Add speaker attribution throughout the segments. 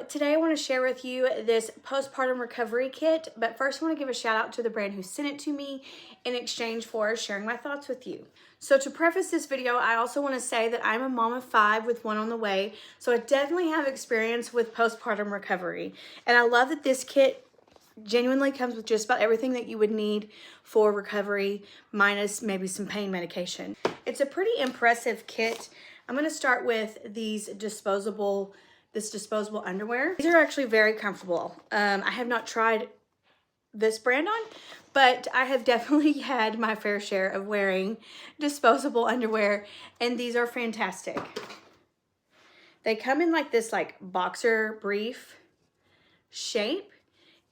Speaker 1: So today I want to share with you this postpartum recovery kit, but first I want to give a shout out to the brand who sent it to me in exchange for sharing my thoughts with you. So to preface this video, I also want to say that I'm a mom of 5 with 1 on the way, so I definitely have experience with postpartum recovery. And I love that this kit genuinely comes with just about everything that you would need for recovery, minus maybe some pain medication. It's a pretty impressive kit. I'm going to start with this disposable underwear. These are actually very comfortable. I have not tried this brand on, but I have definitely had my fair share of wearing disposable underwear, and these are fantastic. They come in like this boxer brief shape,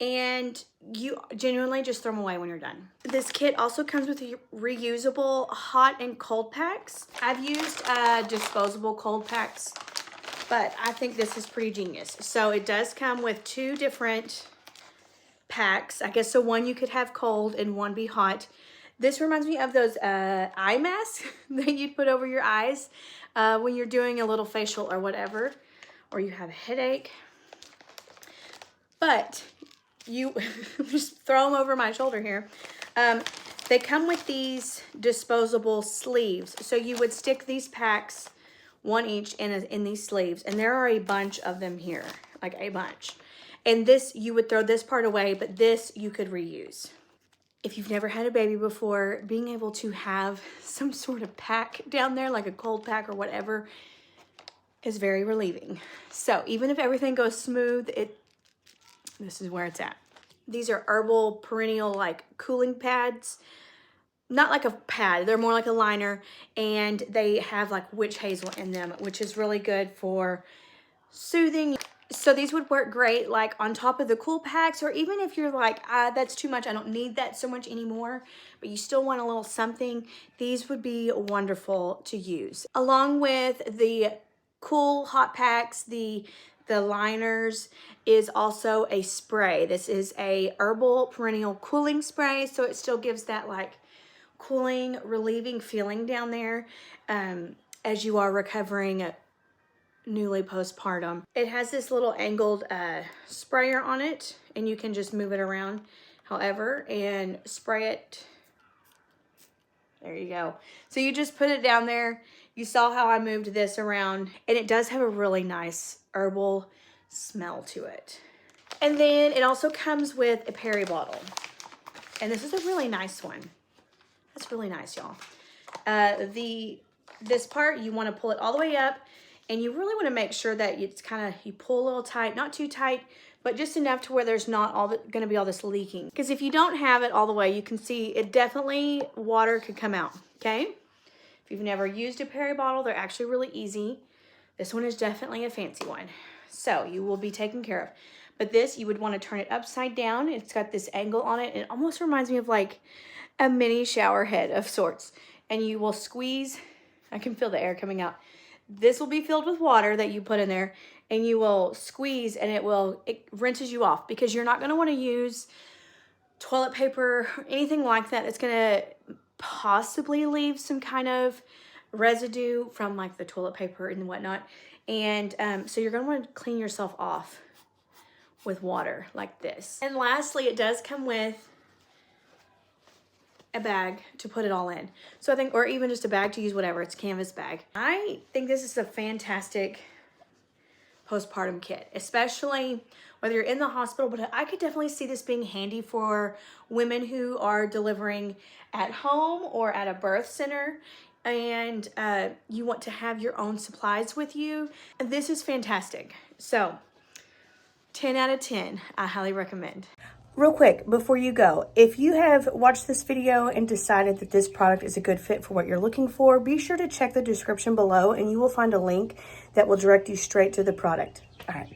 Speaker 1: and you genuinely just throw them away when you're done. This kit also comes with reusable hot and cold packs. I've used disposable cold packs, but I think this is pretty genius. So it does come with 2 different packs. I guess so one you could have cold and one be hot. This reminds me of those eye masks that you'd put over your eyes when you're doing a little facial or whatever, or you have a headache. But you just throw them over my shoulder here. They come with these disposable sleeves. So you would stick these packs, 1 each in these sleeves, and there are a bunch of them here, like a bunch. And this, you would throw this part away, but this you could reuse. If you've never had a baby before, being able to have some sort of pack down there, like a cold pack or whatever, is very relieving. So even if everything goes smooth, this is where it's at. These are herbal Perineal cooling pads. Not like a pad, they're more like a liner, and they have witch hazel in them, which is really good for soothing. So these would work great on top of the cool packs, or even if you're that's too much, I don't need that so much anymore, but you still want a little something, these would be wonderful to use. Along with the cool hot packs, the liners is also a spray. This is a herbal Perineal cooling spray, so it still gives that cooling, relieving feeling down there as you are recovering newly postpartum. It has this little angled sprayer on it, and you can just move it around however and spray it. There you go. So you just put it down there. You saw how I moved this around, and it does have a really nice herbal smell to it. And then it also comes with a Peri bottle, and this is a really nice one. That's really nice, y'all. This part, you want to pull it all the way up, and you really want to make sure that it's you pull a little tight, not too tight, but just enough to where there's not going to be all this leaking. Because if you don't have it all the way, you can see it definitely, water could come out, okay? If you've never used a Peri bottle, they're actually really easy. This one is definitely a fancy one. So you will be taken care of. But this, you would want to turn it upside down. It's got this angle on it. It almost reminds me of a mini shower head of sorts. And you will squeeze. I can feel the air coming out. This will be filled with water that you put in there, and you will squeeze, and it rinses you off, because you're not going to want to use toilet paper or anything like that. It's going to possibly leave some kind of residue from the toilet paper and whatnot. And so you're going to want to clean yourself off with water like this. And lastly, it does come with a bag to put it all in. So I think, or even just a bag to use, whatever, it's a canvas bag. I think this is a fantastic postpartum kit, especially whether you're in the hospital, but I could definitely see this being handy for women who are delivering at home or at a birth center, and you want to have your own supplies with you. And this is fantastic. So 10 out of 10, I highly recommend. Real quick, before you go, if you have watched this video and decided that this product is a good fit for what you're looking for, be sure to check the description below, and you will find a link that will direct you straight to the product. All right.